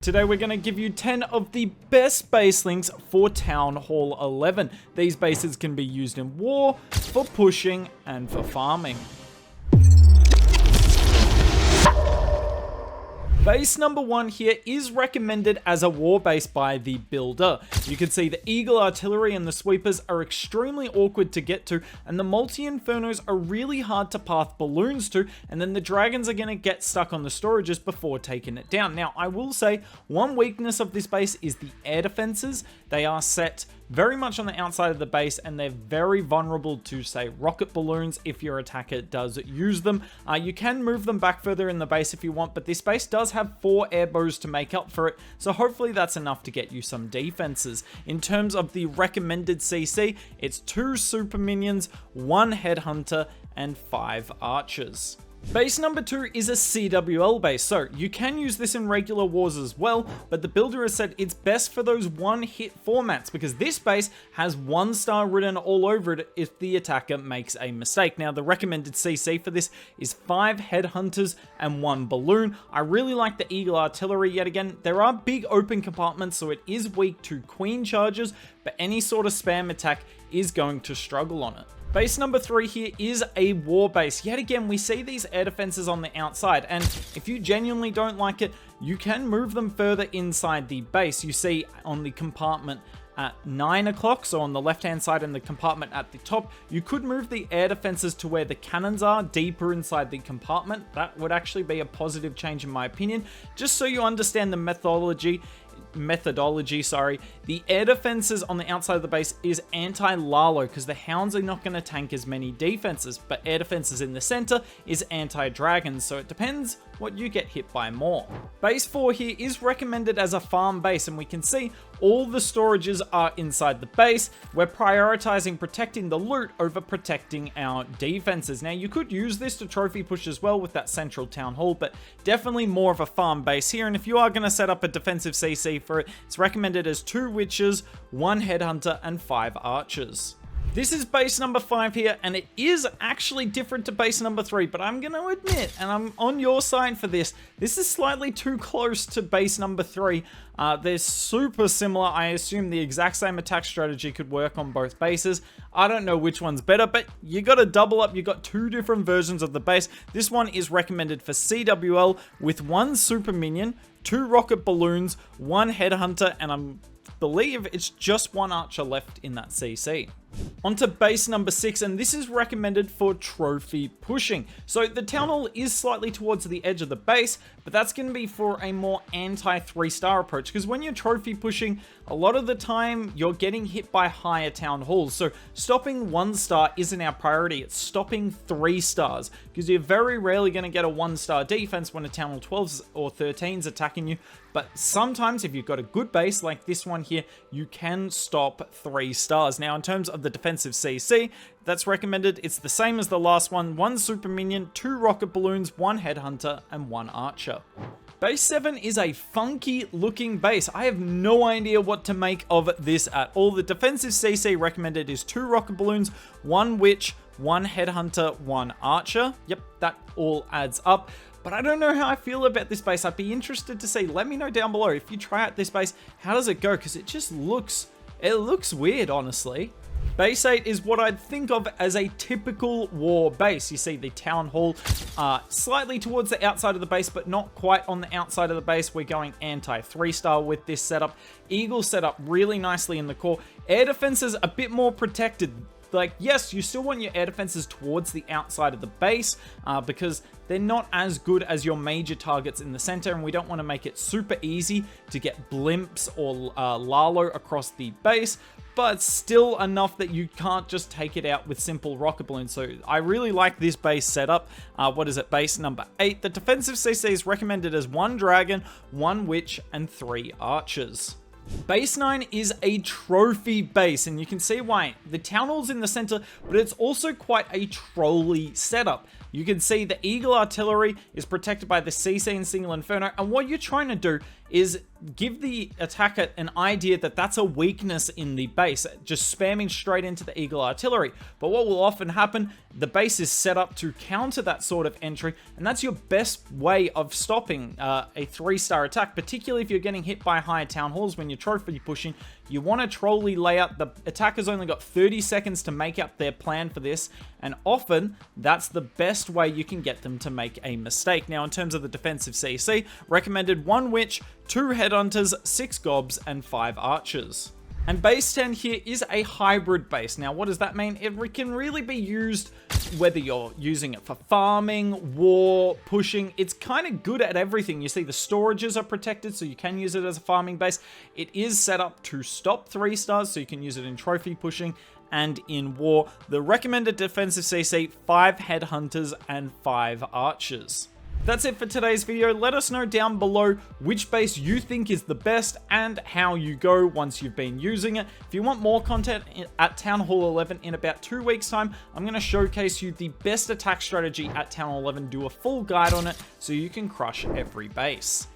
Today we're going to give you 10 of the best base links for Town Hall 11. These bases can be used in war, for pushing, and for farming. Base number 1 here is recommended as a war base by the builder. You can see the Eagle Artillery and the Sweepers are extremely awkward to get to, and the Multi-Infernos are really hard to path balloons to, and then the Dragons are going to get stuck on the storages before taking it down. Now, I will say, one weakness of this base is the air defenses. They are set very much on the outside of the base, and they're very vulnerable to, say, rocket balloons if your attacker does use them. You can move them back further in the base if you want, but this base does have 4 air bows to make up for it, so hopefully that's enough to get you some defenses. In terms of the recommended CC, it's 2 super minions, 1 headhunter, and 5 archers. Base number 2 is a CWL base, so you can use this in regular wars as well, but the builder has said it's best for those one-hit formats because this base has 1 star written all over it if the attacker makes a mistake. Now, the recommended CC for this is 5 headhunters and 1 balloon. I really like the Eagle Artillery yet again. There are big open compartments, so it is weak to queen charges, but any sort of spam attack is going to struggle on it. Base number 3 here is a war base. Yet again, we see these air defenses on the outside, and if you genuinely don't like it, you can move them further inside the base. You see on the compartment at 9 o'clock, so on the left-hand side in the compartment at the top, you could move the air defenses to where the cannons are, deeper inside the compartment. That would actually be a positive change in my opinion. Just so you understand the methodology, the air defenses on the outside of the base is anti-Lalo because the hounds are not going to tank as many defenses, but air defenses in the center is anti-dragons, so it depends what you get hit by more. Base 4 here is recommended as a farm base, and we can see all the storages are inside the base. We're prioritizing protecting the loot over protecting our defenses. Now, you could use this to trophy push as well with that central town hall, but definitely more of a farm base here. And if you are going to set up a defensive CC for it, it's recommended as 2 witches, 1 headhunter, and 5 archers. This is base number 5 here, and it is actually different to base number 3, but I'm going to admit, and I'm on your side for this, this is slightly too close to base number 3. They're super similar. I assume the exact same attack strategy could work on both bases. I don't know which one's better, but you got to double up. You got 2 different versions of the base. This one is recommended for CWL with 1 super minion, 2 rocket balloons, 1 headhunter, and I believe it's just 1 archer left in that CC. Onto base number 6, and this is recommended for trophy pushing. So the town hall is slightly towards the edge of the base, but that's going to be for a more anti 3-star approach, because when you're trophy pushing, a lot of the time you're getting hit by higher town halls. So stopping 1 star isn't our priority, it's stopping 3 stars, because you're very rarely going to get a 1-star defense when a town hall 12s or 13s attacking you. But sometimes if you've got a good base like this one here, you can stop 3 stars. Now, in terms of the defensive CC, that's recommended. It's the same as the last one. 1 super minion, 2 rocket balloons, 1 headhunter, and 1 archer. Base 7 is a funky looking base. I have no idea what to make of this at all. The defensive CC recommended is 2 rocket balloons, 1 witch, 1 headhunter, 1 archer. Yep, that all adds up. But I don't know how I feel about this base. I'd be interested to see. Let me know down below if you try out this base, how does it go? Because it just looks weird, honestly. Base 8 is what I'd think of as a typical war base. You see the town hall slightly towards the outside of the base, but not quite on the outside of the base. We're going anti 3-star with this setup. Eagle set up really nicely in the core. Air defenses a bit more protected. Like, yes, you still want your air defenses towards the outside of the base because they're not as good as your major targets in the center, and we don't want to make it super easy to get blimps or Lalo across the base, but still enough that you can't just take it out with simple rocket balloons. So I really like this base setup. What is it? Base number 8. The defensive CC is recommended as 1 dragon, 1 witch, and 3 archers. Base 9 is a trophy base, and you can see why. The town hall's in the center, but it's also quite a trolly setup. you can see the Eagle Artillery is protected by the CC and Single Inferno, and what you're trying to do is give the attacker an idea that that's a weakness in the base, just spamming straight into the Eagle Artillery. But what will often happen, the base is set up to counter that sort of entry, and that's your best way of stopping a 3-star attack, particularly if you're getting hit by higher town halls when you're trophy pushing. You want a trolley layout. The attacker's only got 30 seconds to make up their plan for this, and often that's the best way you can get them to make a mistake. Now, in terms of the defensive CC, recommended 1 Witch, 2 Headhunters, 6 Gobs, and 5 Archers. And base 10 here is a hybrid base. Now, what does that mean? It can really be used whether you're using it for farming, war, pushing. It's kind of good at everything. You see the storages are protected, so you can use it as a farming base. It is set up to stop 3 stars, so you can use it in trophy pushing and in war. The recommended defensive CC, 5 Headhunters and 5 Archers. That's it for today's video. Let us know down below which base you think is the best and how you go once you've been using it. If you want more content at Town Hall 11 in about 2 weeks time, I'm going to showcase you the best attack strategy at Town Hall 11, do a full guide on it so you can crush every base.